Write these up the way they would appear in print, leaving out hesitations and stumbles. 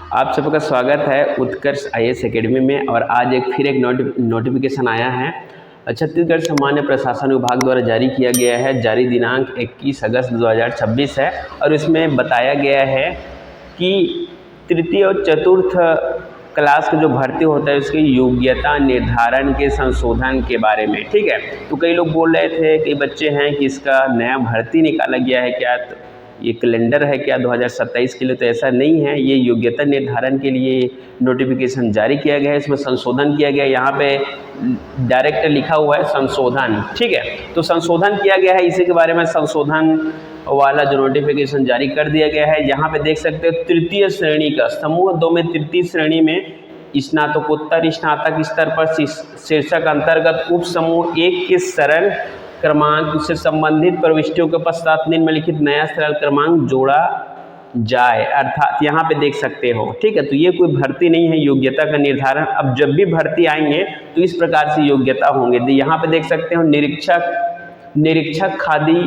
आप सबका स्वागत है उत्कर्ष आईएएस एकेडमी में। और आज फिर एक नोटिफिकेशन आया है। छत्तीसगढ़ सामान्य प्रशासन विभाग द्वारा जारी किया गया है। जारी दिनांक 21 अगस्त 2026 है और इसमें बताया गया है कि तृतीय और चतुर्थ क्लास का जो भर्ती होता है उसकी योग्यता निर्धारण के संशोधन के बारे में। ठीक है, तो कई लोग बोल रहे थे, कई बच्चे हैं कि इसका नया भर्ती निकाला गया है क्या, तो ये कैलेंडर है क्या 2027 के लिए? तो ऐसा नहीं है, ये योग्यता निर्धारण के लिए नोटिफिकेशन जारी किया गया है। इसमें संशोधन किया गया है, यहाँ पे डायरेक्ट लिखा हुआ है संशोधन। ठीक है, तो संशोधन किया गया है, इसी के बारे में संशोधन वाला जो नोटिफिकेशन जारी कर दिया गया है। यहाँ पे देख सकते हो तृतीय श्रेणी का समूह 2 में तृतीय श्रेणी में स्नातकोत्तर स्नातक स्तर पर शीर्षक अंतर्गत उप समूह 1 के सरल क्रमांक से संबंधित प्रविष्टियों के पश्चात निम्नलिखित नया सरल क्रमांक जोड़ा जाए, अर्थात यहाँ पे देख सकते हो। ठीक है, तो ये कोई भर्ती नहीं है, योग्यता का निर्धारण। अब जब भी भर्ती आएंगे तो इस प्रकार से योग्यता होंगे। तो यहाँ पे देख सकते हो निरीक्षक खादी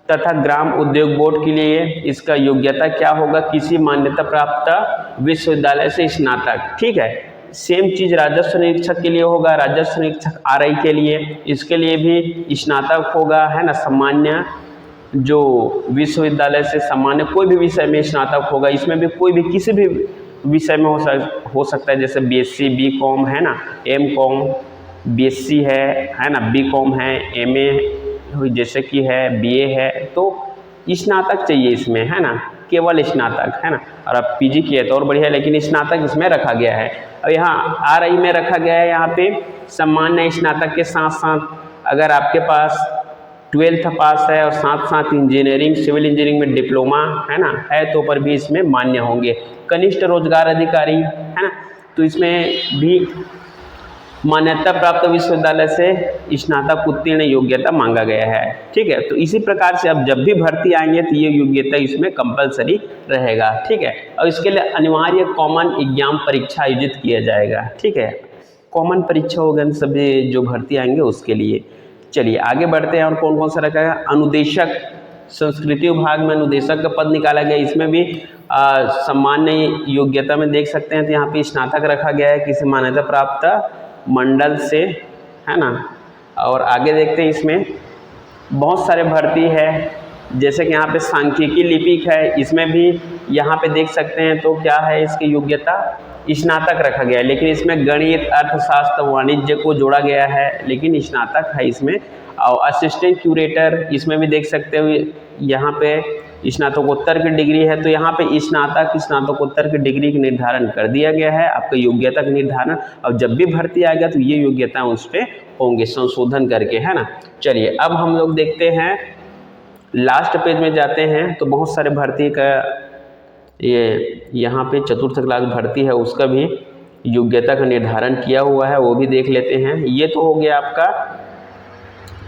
तथा ग्राम उद्योग बोर्ड के लिए इसका योग्यता क्या होगा, किसी मान्यता प्राप्त विश्वविद्यालय से स्नातक। ठीक है, सेम चीज़ राजस्व निरीक्षक के लिए होगा, राजस्व निरीक्षक आरआई के लिए, इसके लिए भी स्नातक होगा, है ना। सामान्य जो विश्वविद्यालय से सामान्य कोई भी विषय में स्नातक होगा। इसमें भी कोई भी किसी भी विषय में हो सकता है, जैसे बीएससी बीकॉम है ना, एमकॉम, बीएससी है ना, बीकॉम है, एमए जैसे कि है, बीए है, तो स्नातक चाहिए इसमें, है ना, केवल स्नातक, है ना। और अब पीजी किए तो और बढ़िया, लेकिन स्नातक इसमें रखा गया है। और यहाँ आरआई में रखा गया है, यहाँ पे सामान्य स्नातक के साथ साथ अगर आपके पास 12th पास है और साथ साथ इंजीनियरिंग सिविल इंजीनियरिंग में डिप्लोमा है ना है, तो पर भी इसमें मान्य होंगे। कनिष्ठ रोजगार अधिकारी है ना, तो इसमें भी मान्यता प्राप्त विश्वविद्यालय से स्नातक उत्तीर्ण योग्यता मांगा गया है। ठीक है, तो इसी प्रकार से अब जब भी भर्ती आएंगे तो ये योग्यता इसमें कंपलसरी रहेगा। ठीक है, और इसके लिए अनिवार्य कॉमन एग्जाम परीक्षा आयोजित किया जाएगा। ठीक है, कॉमन परीक्षा होगा सभी जो भर्ती आएंगे उसके लिए। चलिए आगे बढ़ते हैं, और कौन कौन सा रखा है। अनुदेशक संस्कृति विभाग में अनुदेशक का पद निकाला गया। इसमें भी सामान्य योग्यता में देख सकते हैं, तो यहाँ पे स्नातक रखा गया है किसी मान्यता प्राप्त मंडल से, है ना। और आगे देखते हैं, इसमें बहुत सारे भर्ती है, जैसे कि यहाँ पे सांख्यिकी लिपिक है, इसमें भी यहाँ पे देख सकते हैं। तो क्या है इसकी योग्यता, स्नातक रखा गया है, लेकिन इसमें गणित अर्थशास्त्र वाणिज्य को जोड़ा गया है, लेकिन स्नातक है इसमें। और असिस्टेंट क्यूरेटर इसमें भी देख सकते हो, यहाँ पे स्नातकोत्तर की डिग्री है, तो यहाँ पे स्नातकोत्तर की डिग्री का निर्धारण कर दिया गया है, आपका योग्यता का निर्धारण। अब जब भी भर्ती आएगा तो ये योग्यता उस पर होंगे संशोधन करके, है ना। चलिए अब हम लोग देखते हैं, लास्ट पेज में जाते हैं, तो बहुत सारे भर्ती का ये यहाँ पे चतुर्थ क्लास भर्ती है, उसका भी योग्यता का निर्धारण किया हुआ है, वो भी देख लेते हैं। ये तो हो गया आपका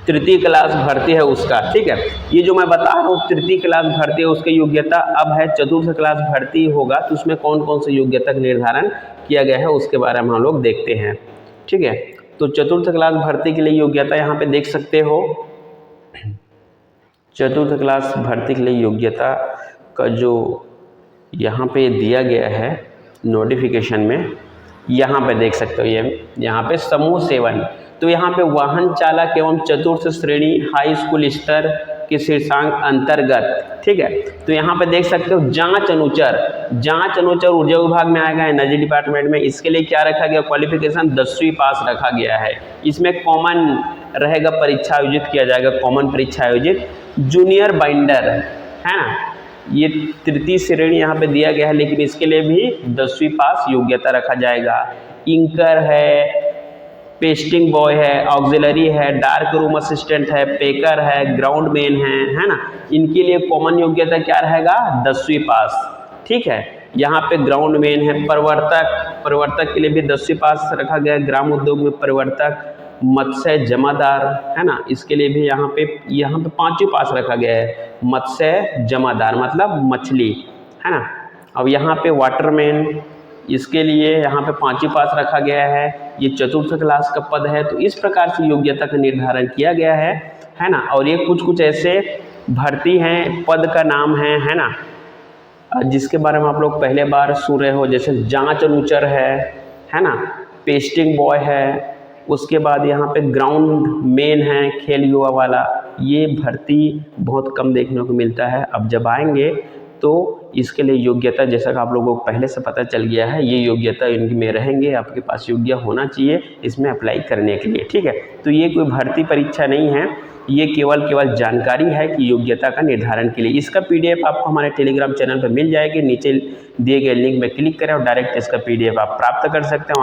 तृतीय क्लास भर्ती है उसका। ठीक है, ये जो मैं बता रहा हूँ तृतीय क्लास भर्ती है उसकी योग्यता। अब है चतुर्थ क्लास भर्ती होगा, तो उसमें कौन कौन सी योग्यता का निर्धारण किया गया है उसके बारे में हम लोग देखते हैं। ठीक है, तो चतुर्थ क्लास भर्ती के लिए योग्यता यहाँ पे देख सकते हो। चतुर्थ क्लास भर्ती के लिए योग्यता का जो यहाँ पे दिया गया है नोटिफिकेशन में, यहाँ पे देख सकते हो, ये यहाँ पे समूह 7, तो यहाँ पे वाहन चालक एवं चतुर्थ श्रेणी हाई स्कूल स्तर के शीर्षांक अंतर्गत। ठीक है, तो यहाँ पे देख सकते हो जांच अनुचर ऊर्जा विभाग में आएगा, एनर्जी डिपार्टमेंट में। इसके लिए क्या रखा गया, क्वालिफिकेशन 10वीं पास रखा गया है। इसमें कॉमन रहेगा, परीक्षा आयोजित किया जाएगा, कॉमन परीक्षा आयोजित। जूनियर बाइंडर है ना, ये तृतीय श्रेणी यहाँ पे दिया गया है, लेकिन इसके लिए भी 10वीं पास योग्यता रखा जाएगा। इंकर है, पेस्टिंग बॉय है, ऑक्सिलरी है, डार्क रूम असिस्टेंट है, पेकर है, ग्राउंड मैन है ना, इनके लिए कॉमन योग्यता क्या रहेगा, 10वीं पास। ठीक है, यहाँ पे ग्राउंड मैन है, प्रवर्तक के लिए भी 10वीं पास रखा गया है। ग्राम उद्योग में प्रवर्तक, मत्स्य जमादार है ना, इसके लिए भी यहाँ पे 5वीं पास रखा गया है। मत्स्य जमादार मतलब मछली, है ना। अब यहाँ पे वाटरमैन, इसके लिए यहाँ पे 5वीं पास रखा गया है। ये चतुर्थ क्लास का पद है, तो इस प्रकार से योग्यता का निर्धारण किया गया है ना। और ये कुछ ऐसे भर्ती हैं, पद का नाम है ना, जिसके बारे में आप लोग पहले बार सुन रहे हो, जैसे जांच अनुचर है ना, पेस्टिंग बॉय है, उसके बाद यहाँ पे ग्राउंड मेन है, खेल युवा वाला। ये भर्ती बहुत कम देखने को मिलता है। अब जब आएंगे तो इसके लिए योग्यता, जैसा कि आप लोगों को पहले से पता चल गया है, ये योग्यता इनकी में रहेंगे, आपके पास योग्य होना चाहिए इसमें अप्लाई करने के लिए, ठीक है। तो ये कोई भर्ती परीक्षा नहीं है, ये केवल जानकारी है कि योग्यता का निर्धारण के लिए। इसका PDF आपको हमारे टेलीग्राम चैनल पर मिल जाएगी, नीचे दिए गए लिंक में क्लिक करें और डायरेक्ट इसका PDF आप प्राप्त कर सकते हैं।